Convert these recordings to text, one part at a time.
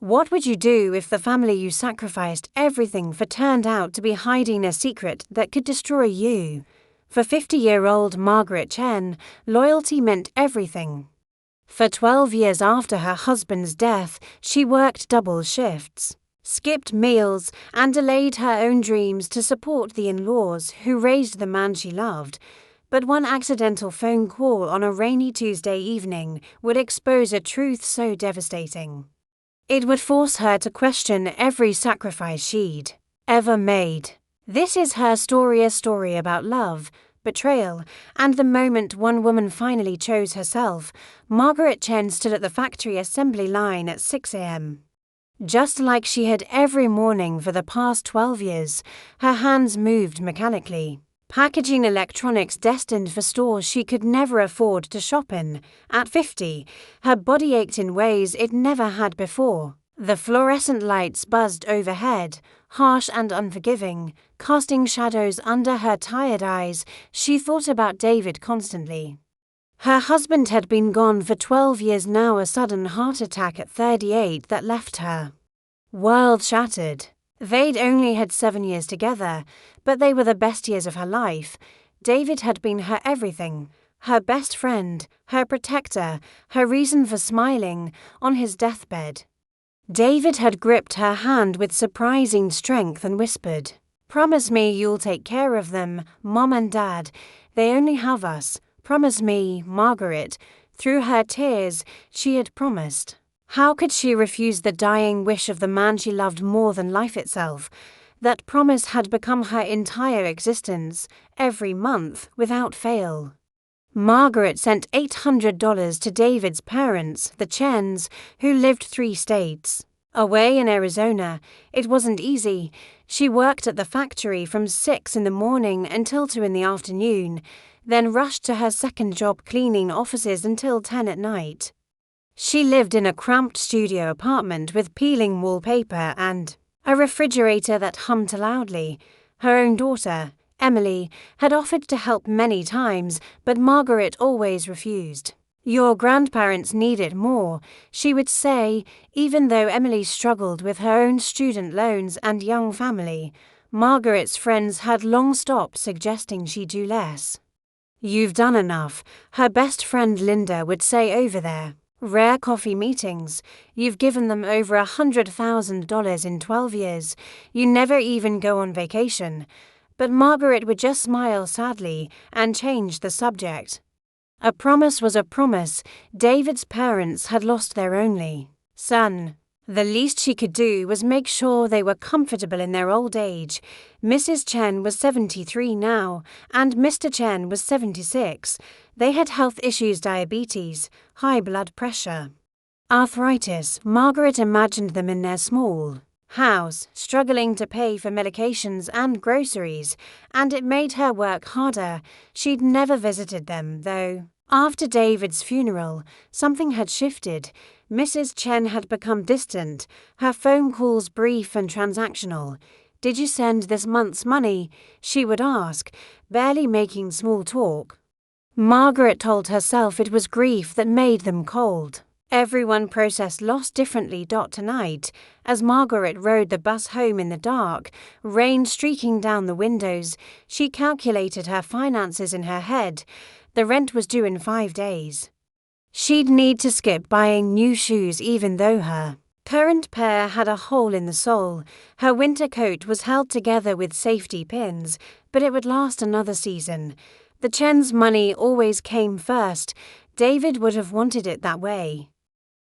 What would you do if the family you sacrificed everything for turned out to be hiding a secret that could destroy you? For 50-year-old Margaret Chen, loyalty meant everything. For 12 years after her husband's death, she worked double shifts, skipped meals, and delayed her own dreams to support the in-laws who raised the man she loved. But one accidental phone call on a rainy Tuesday evening would expose a truth so devastating. It would force her to question every sacrifice she'd ever made. This is her story, a story about love, betrayal, and the moment one woman finally chose herself. Margaret Chen stood at the factory assembly line at 6 a.m. Just like she had every morning for the past 12 years, her hands moved mechanically, packaging electronics destined for stores she could never afford to shop in. At 50, her body ached in ways it never had before. The fluorescent lights buzzed overhead, harsh and unforgiving, casting shadows under her tired eyes. She thought about David constantly. Her husband had been gone for 12 years now, a sudden heart attack at 38 that left her world shattered. They'd only had 7 years together, but they were the best years of her life. David had been her everything, her best friend, her protector, her reason for smiling on his deathbed. David had gripped her hand with surprising strength and whispered, "Promise me you'll take care of them, Mom and Dad. They only have us. Promise me, Margaret." Through her tears, she had promised. How could she refuse the dying wish of the man she loved more than life itself? That promise had become her entire existence, every month, without fail. Margaret sent $800 to David's parents, the Chens, who lived 3 states away in Arizona. It wasn't easy. She worked at the factory from 6 in the morning until 2 in the afternoon, then rushed to her second job cleaning offices until 10 at night. She lived in a cramped studio apartment with peeling wallpaper and a refrigerator that hummed loudly. Her own daughter, Emily, had offered to help many times, but Margaret always refused. "Your grandparents need it more," she would say, even though Emily struggled with her own student loans and young family. Margaret's friends had long stopped suggesting she do less. "You've done enough," her best friend Linda would say over their rare coffee meetings. "You've given them over $100,000 in 12 years. You never even go on vacation." But Margaret would just smile sadly and change the subject. A promise was a promise. David's parents had lost their only son. The least she could do was make sure they were comfortable in their old age. Mrs. Chen was 73 now, and Mr. Chen was 76. They had health issues: diabetes, high blood pressure, arthritis. Margaret imagined them in their small house, struggling to pay for medications and groceries, and it made her work harder. She'd never visited them, though. After David's funeral, something had shifted. Mrs. Chen had become distant, her phone calls brief and transactional. "Did you send this month's money?" she would ask, barely making small talk. Margaret told herself it was grief that made them cold. Everyone processed loss differently. Tonight, as Margaret rode the bus home in the dark, rain streaking down the windows, she calculated her finances in her head. The rent was due in 5 days. She'd need to skip buying new shoes even though her current pair had a hole in the sole. Her winter coat was held together with safety pins, but it would last another season. The Chen's money always came first. David would have wanted it that way.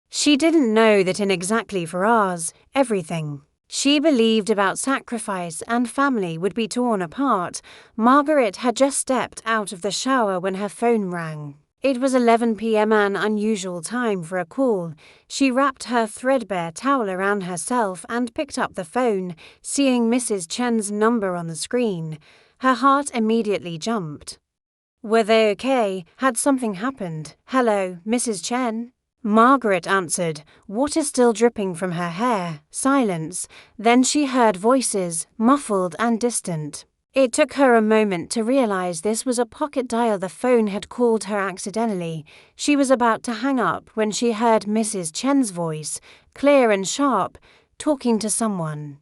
She didn't know that in exactly 4 hours, everything she believed about sacrifice and family would be torn apart. Margaret had just stepped out of the shower when her phone rang. It was 11 p.m., an unusual time for a call. She wrapped her threadbare towel around herself and picked up the phone, seeing Mrs. Chen's number on the screen. Her heart immediately jumped. Were they okay? Had something happened? "Hello, Mrs. Chen?" Margaret answered, water still dripping from her hair. Silence. Then she heard voices, muffled and distant. It took her a moment to realize this was a pocket dial. The phone had called her accidentally. She was about to hang up when she heard Mrs. Chen's voice, clear and sharp, talking to someone.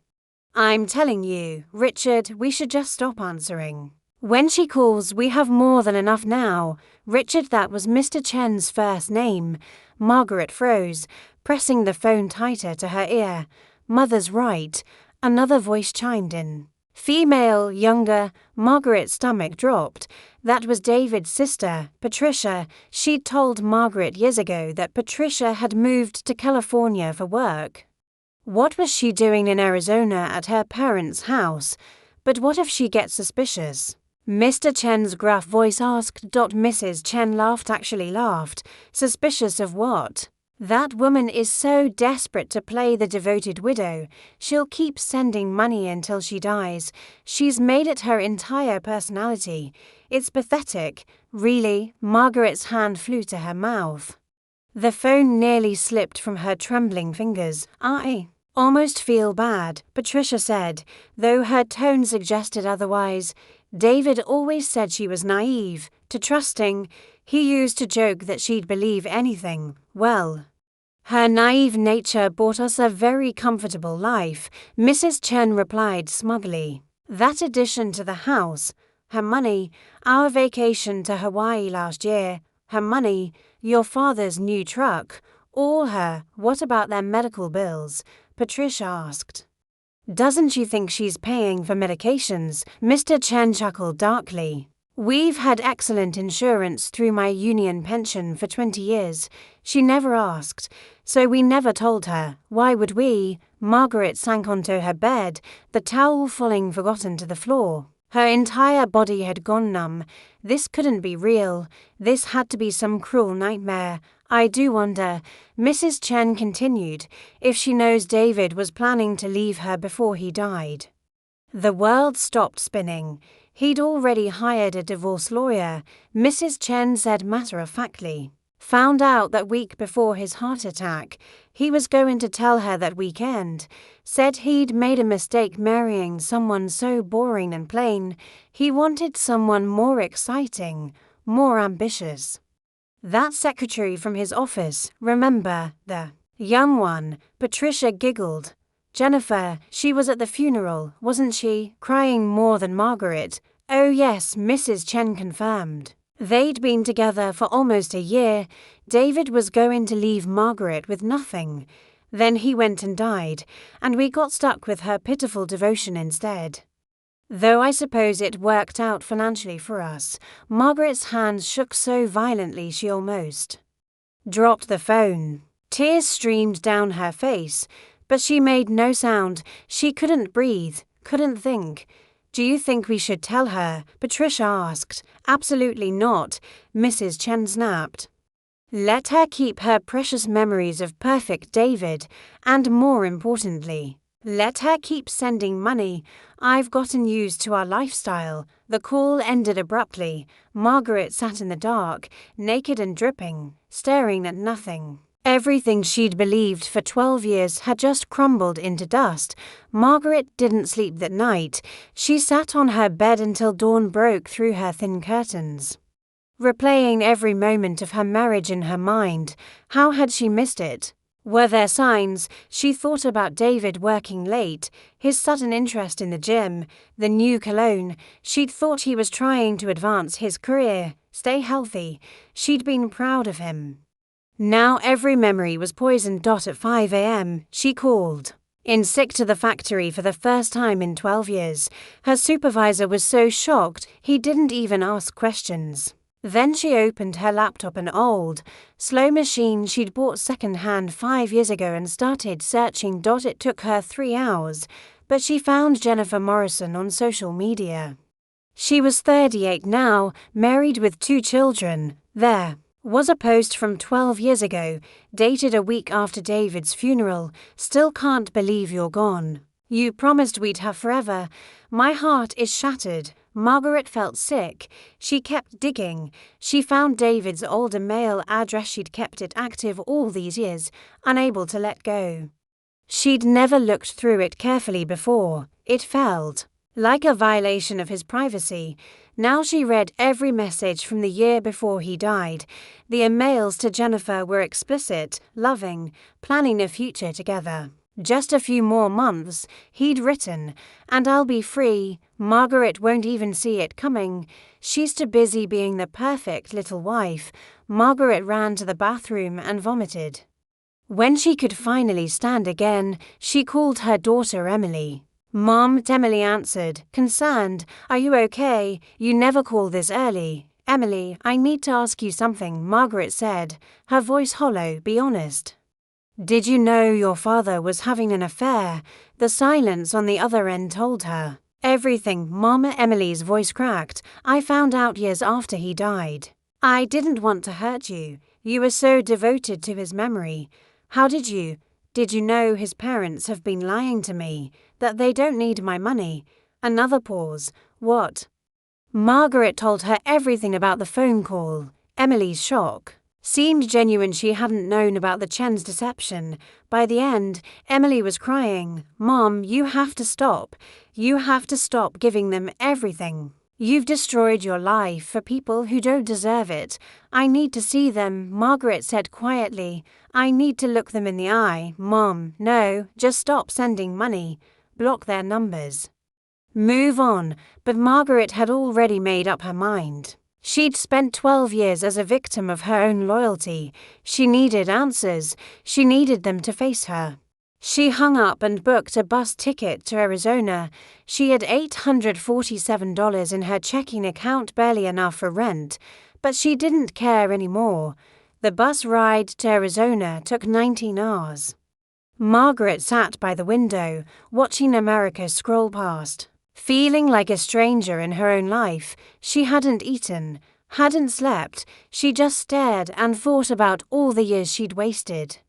"I'm telling you, Richard, we should just stop answering. When she calls, we have more than enough now." Richard, that was Mr. Chen's first name. Margaret froze, pressing the phone tighter to her ear. "Mother's right." Another voice chimed in. Female, younger. Margaret's stomach dropped. That was David's sister, Patricia. She'd told Margaret years ago that Patricia had moved to California for work. What was she doing in Arizona at her parents' house? But what if she gets suspicious? Mr. Chen's gruff voice asked. Mrs. Chen laughed, actually laughed. Suspicious of what? "That woman is so desperate to play the devoted widow. She'll keep sending money until she dies. She's made it her entire personality. It's pathetic." "Really?" Margaret's hand flew to her mouth. The phone nearly slipped from her trembling fingers. "I almost feel bad," Patricia said, though her tone suggested otherwise. "David always said she was naive, too trusting. He used to joke that she'd believe anything. Well, her naive nature bought us a very comfortable life," Mrs. Chen replied smugly. "That addition to the house, her money, our vacation to Hawaii last year, her money, your father's new truck, all her." "What about their medical bills?" Patricia asked. "Doesn't she think she's paying for medications?" Mr. Chen chuckled darkly. "We've had excellent insurance through my union pension for 20 years. She never asked, so we never told her. Why would we?" Margaret sank onto her bed, the towel falling forgotten to the floor. Her entire body had gone numb. This couldn't be real. This had to be some cruel nightmare. "I do wonder," Mrs. Chen continued, "if she knows David was planning to leave her before he died." The world stopped spinning. He'd already hired a divorce lawyer, Mrs. Chen said matter-of-factly. "Found out that week before his heart attack. He was going to tell her that weekend. Said he'd made a mistake marrying someone so boring and plain. He wanted someone more exciting, more ambitious. That secretary from his office, remember, the young one?" Patricia giggled. "Jennifer, she was at the funeral, wasn't she, crying more than Margaret?" "Oh yes," Mrs. Chen confirmed. They'd been together for almost a year. David was going to leave Margaret with nothing. Then he went and died, and we got stuck with her pitiful devotion instead. Though I suppose it worked out financially for us." Margaret's hands shook so violently she almost dropped the phone. Tears streamed down her face, but she made no sound. She couldn't breathe, couldn't think. "Do you think we should tell her?" Patricia asked. "Absolutely not," Mrs. Chen snapped. "Let her keep her precious memories of perfect David, and more importantly, let her keep sending money. I've gotten used to our lifestyle." The call ended abruptly. Margaret sat in the dark, naked and dripping, staring at nothing. Everything she'd believed for 12 years had just crumbled into dust. Margaret didn't sleep that night. She sat on her bed until dawn broke through her thin curtains, replaying every moment of her marriage in her mind. How had she missed it? Were there signs? She thought about David working late, his sudden interest in the gym, the new cologne. She'd thought he was trying to advance his career, stay healthy. She'd been proud of him. Now every memory was poisoned. At 5 a.m., she called in sick to the factory for the first time in 12 years. Her supervisor was so shocked he didn't even ask questions. Then she opened her laptop, an old, slow machine she'd bought second-hand 5 years ago, and started searching. It took her 3 hours, but she found Jennifer Morrison on social media. She was 38 now, married with 2 children. There was a post from 12 years ago, dated a week after David's funeral. "Still can't believe you're gone. You promised we'd have forever. My heart is shattered." Margaret felt sick. She kept digging. She found David's older mail address. She'd kept it active all these years, unable to let go. She'd never looked through it carefully before. It felt Like a violation of his privacy. Now she read every message from the year before he died. The emails to Jennifer were explicit, loving, planning a future together. Just a few more months, he'd written, and I'll be free. Margaret won't even see it coming. She's too busy being the perfect little wife. Margaret ran to the bathroom and vomited. When she could finally stand again, she called her daughter Emily. "Mom," Emily answered, concerned. "Are you okay? You never call this early." "Emily, I need to ask you something," Margaret said, her voice hollow. "Be honest. Did you know your father was having an affair?" The silence on the other end told her. "Everything, Mom." Emily's voice cracked. "I found out years after he died. I didn't want to hurt you. You were so devoted to his memory. How did you know his parents have been lying to me, that they don't need my money?" Another pause. "What?" Margaret told her everything about the phone call. Emily's shock seemed genuine. She hadn't known about the Chen's deception. By the end, Emily was crying. "Mom, you have to stop. You have to stop giving them everything. You've destroyed your life for people who don't deserve it. I need to see them," Margaret said quietly. "I need to look them in the eye." "Mom, no, just stop sending money. Block their numbers. Move on." But Margaret had already made up her mind. She'd spent 12 years as a victim of her own loyalty. She needed answers. She needed them to face her. She hung up and booked a bus ticket to Arizona. She had $847 in her checking account, barely enough for rent, but she didn't care anymore. The bus ride to Arizona took 19 hours. Margaret sat by the window, watching America scroll past. Feeling like a stranger in her own life, she hadn't eaten, hadn't slept. She just stared and thought about all the years she'd wasted.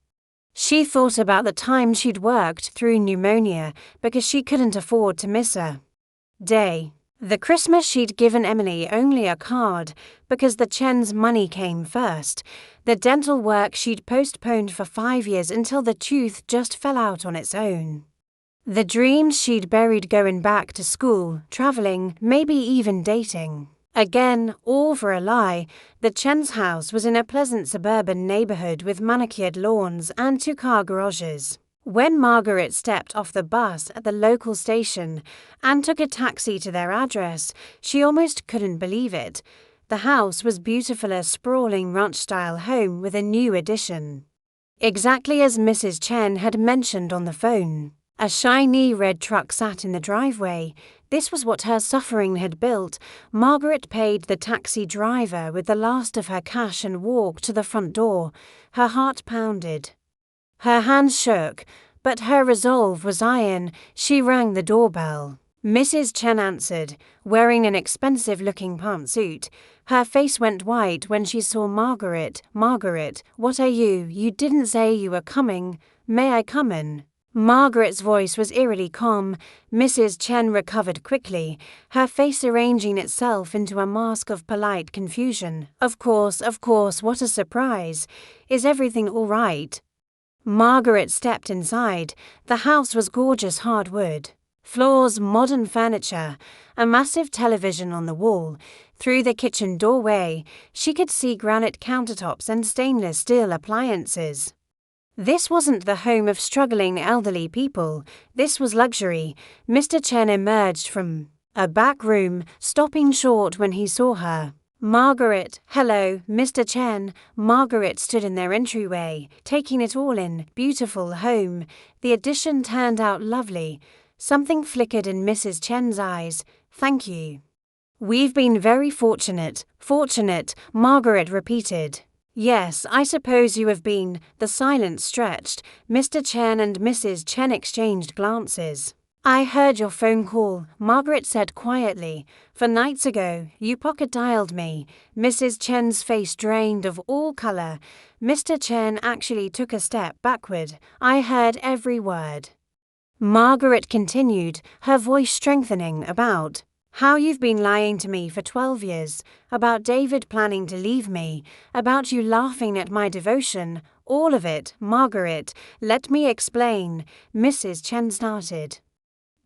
She thought about the time she'd worked through pneumonia because she couldn't afford to miss her day. The Christmas she'd given Emily only a card because the Chen's money came first. The dental work she'd postponed for 5 years until the tooth just fell out on its own. The dreams she'd buried, going back to school, traveling, maybe even dating. Again, all for a lie. The Chen's house was in a pleasant suburban neighborhood with manicured lawns and 2-car garages. When Margaret stepped off the bus at the local station and took a taxi to their address, she almost couldn't believe it. The house was beautiful, a sprawling ranch-style home with a new addition. Exactly as Mrs. Chen had mentioned on the phone. A shiny red truck sat in the driveway. This was what her suffering had built. Margaret paid the taxi driver with the last of her cash and walked to the front door. Her heart pounded. Her hands shook, but her resolve was iron. She rang the doorbell. Mrs. Chen answered, wearing an expensive-looking pantsuit. Her face went white when she saw Margaret. "Margaret, what are you? You didn't say you were coming. May I come in?" Margaret's voice was eerily calm. Mrs. Chen recovered quickly, her face arranging itself into a mask of polite confusion. Of course, what a surprise. Is everything all right?" Margaret stepped inside. The house was gorgeous hardwood. Floors, modern furniture, a massive television on the wall. Through the kitchen doorway, she could see granite countertops and stainless steel appliances. This wasn't the home of struggling elderly people. This was luxury. Mr. Chen emerged from a back room, stopping short when he saw her. "Margaret." "Hello, Mr. Chen." Margaret stood in their entryway, taking it all in. Beautiful home. The addition turned out lovely. Something flickered in Mrs. Chen's eyes. "Thank you." "We've been very fortunate." "Fortunate," Margaret repeated. "Yes, I suppose you have been." The silence stretched. Mr. Chen and Mrs. Chen exchanged glances. "I heard your phone call," Margaret said quietly. "For nights ago, you pocket-dialed me." Mrs. Chen's face drained of all color. Mr. Chen actually took a step backward. "I heard every word." Margaret continued, her voice strengthening. "About how you've been lying to me for 12 years, about David planning to leave me, about you laughing at my devotion, all of it." "Margaret, let me explain," Mrs. Chen started.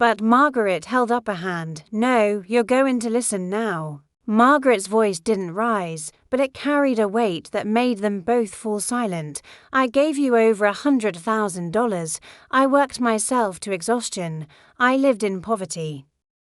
But Margaret held up a hand. "No, you're going to listen now." Margaret's voice didn't rise, but it carried a weight that made them both fall silent. "I gave you over $100,000. I worked myself to exhaustion. I lived in poverty.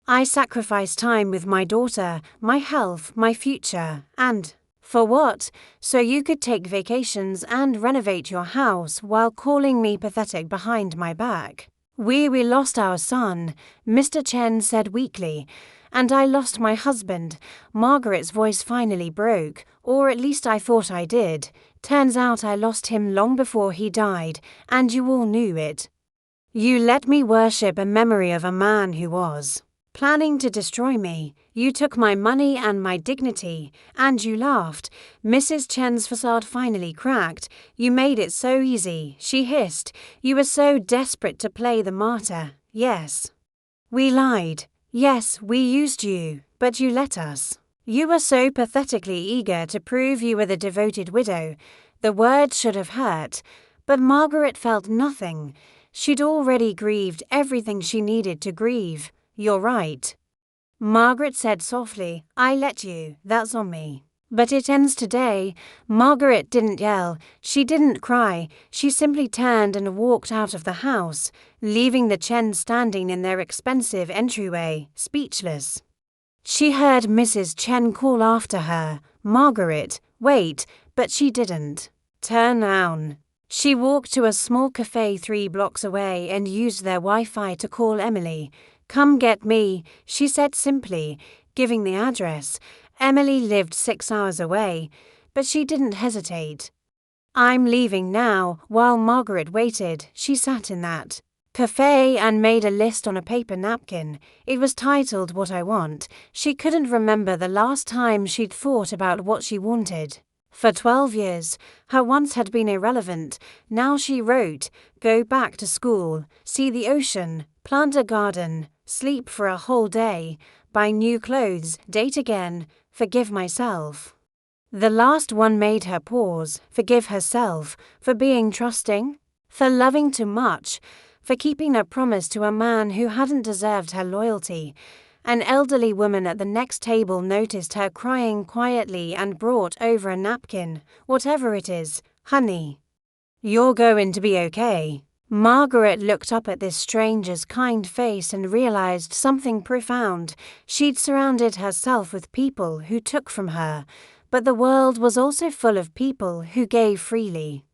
I sacrificed time with my daughter, my health, my future, and for what? So you could take vacations and renovate your house while calling me pathetic behind my back. We lost our son," Mr. Chen said weakly. "And I lost my husband." Margaret's voice finally broke, "Or at least I thought I did. Turns out I lost him long before he died, and you all knew it. You let me worship a memory of a man who was planning to destroy me. You took my money and my dignity, and you laughed." Mrs. Chen's facade finally cracked. "You made it so easy," she hissed. "You were so desperate to play the martyr. Yes, we lied. Yes, we used you, but you let us. You were so pathetically eager to prove you were the devoted widow." The words should have hurt, but Margaret felt nothing. She'd already grieved everything she needed to grieve. "You're right," Margaret said softly. "I let you. That's on me. But it ends today." Margaret didn't yell. She didn't cry. She simply turned and walked out of the house, leaving the Chens standing in their expensive entryway, speechless. She heard Mrs. Chen call after her, "Margaret, wait," but she didn't turn round. She walked to a small cafe 3 blocks away and used their Wi-Fi to call Emily. "Come get me," she said simply, giving the address. Emily lived 6 hours away, but she didn't hesitate. "I'm leaving now." While Margaret waited, she sat in that cafe and made a list on a paper napkin. It was titled "What I Want." She couldn't remember the last time she'd thought about what she wanted. For 12 years, her wants had been irrelevant. Now she wrote, go back to school, see the ocean, plant a garden, sleep for a whole day, buy new clothes, date again, forgive myself. The last one made her pause. Forgive herself for being trusting, for loving too much, for keeping a promise to a man who hadn't deserved her loyalty. An elderly woman at the next table noticed her crying quietly and brought over a napkin. "Whatever it is, honey, you're going to be okay." Margaret looked up at this stranger's kind face and realized something profound. She'd surrounded herself with people who took from her, but the world was also full of people who gave freely.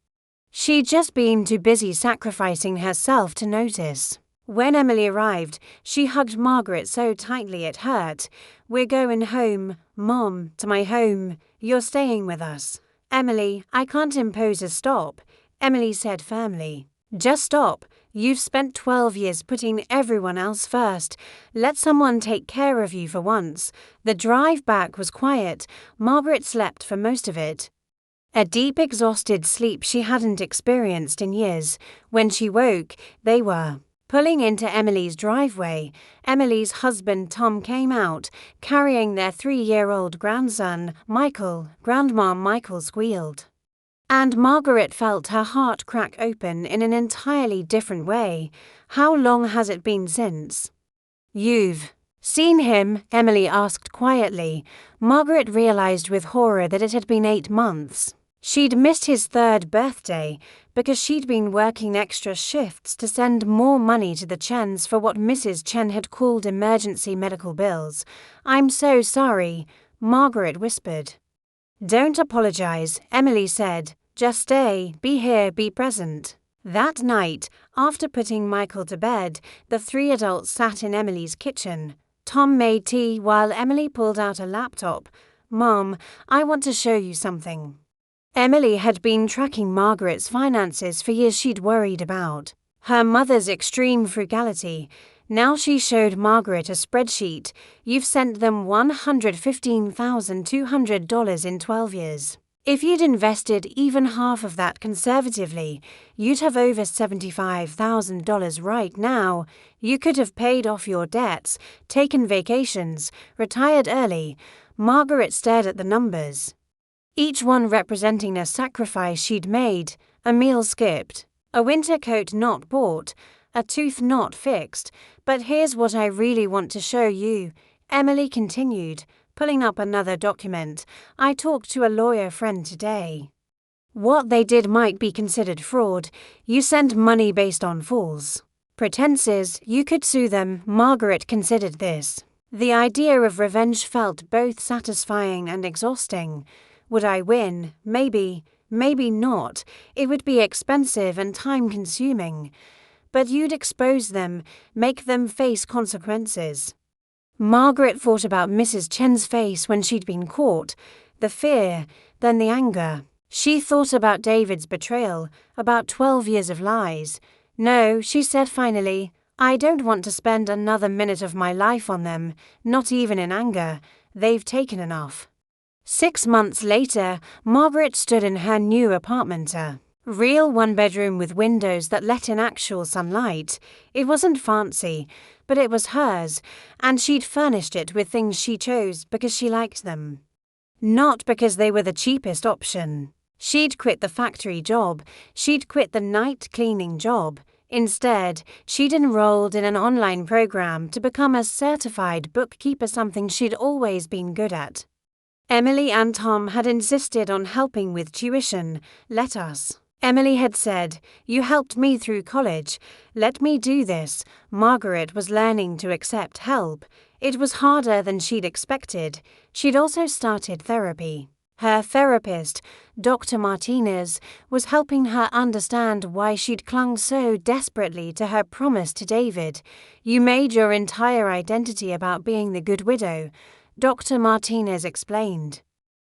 She'd just been too busy sacrificing herself to notice. When Emily arrived, she hugged Margaret so tightly it hurt. "We're going home, Mom, to my home. You're staying with us." "Emily, I can't impose a stop," Emily said firmly. "Just stop. You've spent 12 years putting everyone else first. Let someone take care of you for once." The drive back was quiet. Margaret slept for most of it. A deep, exhausted sleep she hadn't experienced in years. When she woke, they were pulling into Emily's driveway. Emily's husband Tom came out, carrying their 3-year-old grandson, Michael. Grandma Michael squealed. And Margaret felt her heart crack open in an entirely different way. "How long has it been since you've seen him?" Emily asked quietly. Margaret realized with horror that it had been 8 months. She'd missed his 3rd birthday because she'd been working extra shifts to send more money to the Chens for what Mrs. Chen had called emergency medical bills. "I'm so sorry," Margaret whispered. "Don't apologize," Emily said. "Just stay, be here, be present." That night, after putting Michael to bed, the 3 adults sat in Emily's kitchen. Tom made tea while Emily pulled out a laptop. "Mom, I want to show you something." Emily had been tracking Margaret's finances for years. She'd worried about her mother's extreme frugality. Now she showed Margaret a spreadsheet. "You've sent them $115,200 in 12 years. If you'd invested even half of that conservatively, you'd have over $75,000 right now. You could have paid off your debts, taken vacations, retired early." Margaret stared at the numbers, each one representing a sacrifice she'd made: a meal skipped, a winter coat not bought, a tooth not fixed. But here's what I really want to show you, Emily continued, pulling up another document. I talked to a lawyer friend today. What they did might be considered fraud. You send money based on false pretenses. You could sue them. Margaret considered this. The idea of revenge felt both satisfying and exhausting. Would I win? Maybe. Maybe not. It would be expensive and time-consuming. But you'd expose them, make them face consequences. Margaret thought about Mrs. Chen's face when she'd been caught, the fear, then the anger. She thought about David's betrayal, about 12 years of lies. No, she said finally, I don't want to spend another minute of my life on them, not even in anger. They've taken enough. 6 months later, Margaret stood in her new apartment, a real one-bedroom with windows that let in actual sunlight. It wasn't fancy, but it was hers, and she'd furnished it with things she chose because she liked them. Not because they were the cheapest option. She'd quit the factory job. She'd quit the night cleaning job. Instead, she'd enrolled in an online program to become a certified bookkeeper, something she'd always been good at. Emily and Tom had insisted on helping with tuition. Let us. Emily had said, you helped me through college. Let me do this. Margaret was learning to accept help. It was harder than she'd expected. She'd also started therapy. Her therapist, Dr. Martinez, was helping her understand why she'd clung so desperately to her promise to David. You made your entire identity about being the good widow, Dr. Martinez explained.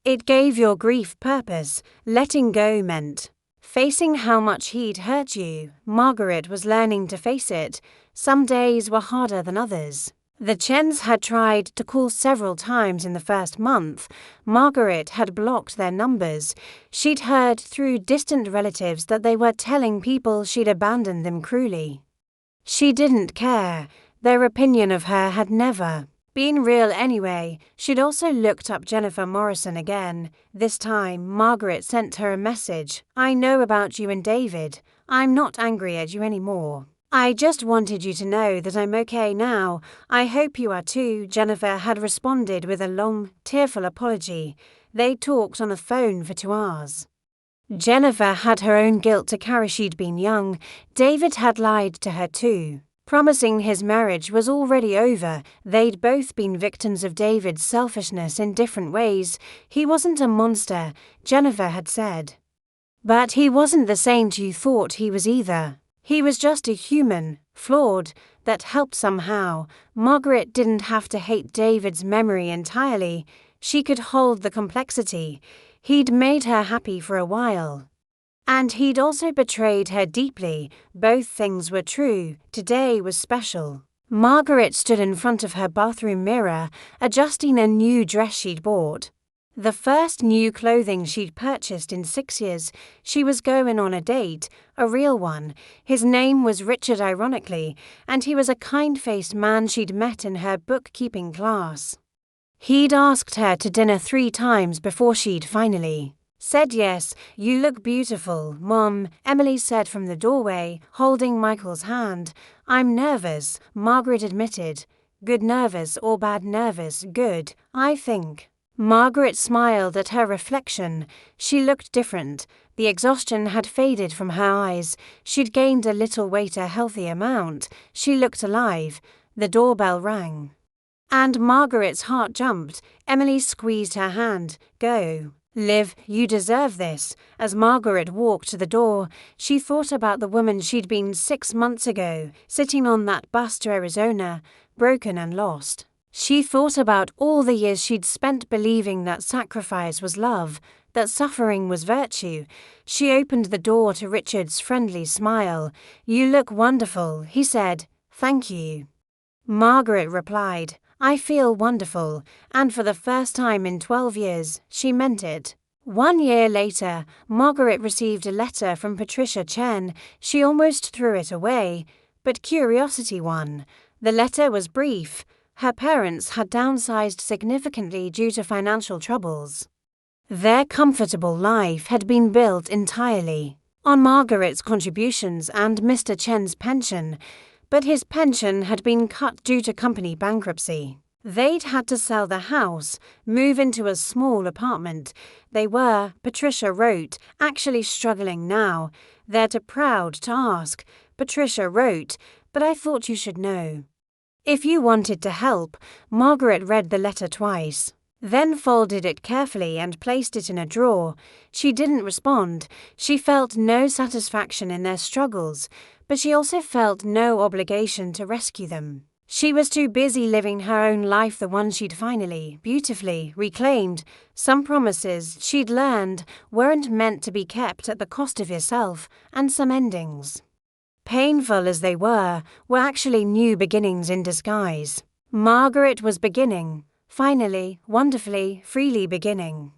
It gave your grief purpose. Letting go meant facing how much he'd hurt you. Margaret was learning to face it. Some days were harder than others. The Chens had tried to call several times in the first month. Margaret had blocked their numbers. She'd heard through distant relatives that they were telling people she'd abandoned them cruelly. She didn't care. Their opinion of her had never been real anyway. She'd also looked up Jennifer Morrison again. This time, Margaret sent her a message. I know about you and David. I'm not angry at you anymore. I just wanted you to know that I'm okay now. I hope you are too. Jennifer had responded with a long, tearful apology. They talked on the phone for 2 hours. Jennifer had her own guilt to carry. She'd been young. David had lied to her too, promising his marriage was already over. They'd both been victims of David's selfishness in different ways. He wasn't a monster, Jennifer had said. But he wasn't the saint you thought he was either. He was just a human, flawed, that helped somehow. Margaret didn't have to hate David's memory entirely. She could hold the complexity. He'd made her happy for a while. And he'd also betrayed her deeply. Both things were true. Today was special. Margaret stood in front of her bathroom mirror, adjusting a new dress she'd bought. The first new clothing she'd purchased in 6 years. She was going on a date, a real one. His name was Richard, ironically, and he was a kind-faced man she'd met in her bookkeeping class. He'd asked her to dinner 3 times before she'd finally said yes. You look beautiful, Mom, Emily said from the doorway, holding Michael's hand. I'm nervous, Margaret admitted. Good nervous or bad nervous? Good, I think. Margaret smiled at her reflection. She looked different. The exhaustion had faded from her eyes. She'd gained a little weight, a healthy amount. She looked alive. The doorbell rang. And Margaret's heart jumped. Emily squeezed her hand. Go. Liv, you deserve this. As Margaret walked to the door, she thought about the woman she'd been 6 months ago, sitting on that bus to Arizona, broken and lost. She thought about all the years she'd spent believing that sacrifice was love, that suffering was virtue. She opened the door to Richard's friendly smile. You look wonderful, he said. Thank you. Margaret replied, I feel wonderful, and for the first time in 12 years, she meant it. 1 year later, Margaret received a letter from Patricia Chen. She almost threw it away, but curiosity won. The letter was brief. Her parents had downsized significantly due to financial troubles. Their comfortable life had been built entirely on Margaret's contributions and Mr. Chen's pension, but his pension had been cut due to company bankruptcy. They'd had to sell the house, move into a small apartment. They were, Patricia wrote, actually struggling now. They're too proud to ask. Patricia wrote, but I thought you should know. If you wanted to help, Margaret read the letter twice, then folded it carefully and placed it in a drawer. She didn't respond. She felt no satisfaction in their struggles, but she also felt no obligation to rescue them. She was too busy living her own life, the one she'd finally, beautifully, reclaimed. Some promises she'd learned weren't meant to be kept at the cost of yourself, and some endings, painful as they were actually new beginnings in disguise. Margaret was beginning, finally, wonderfully, freely beginning.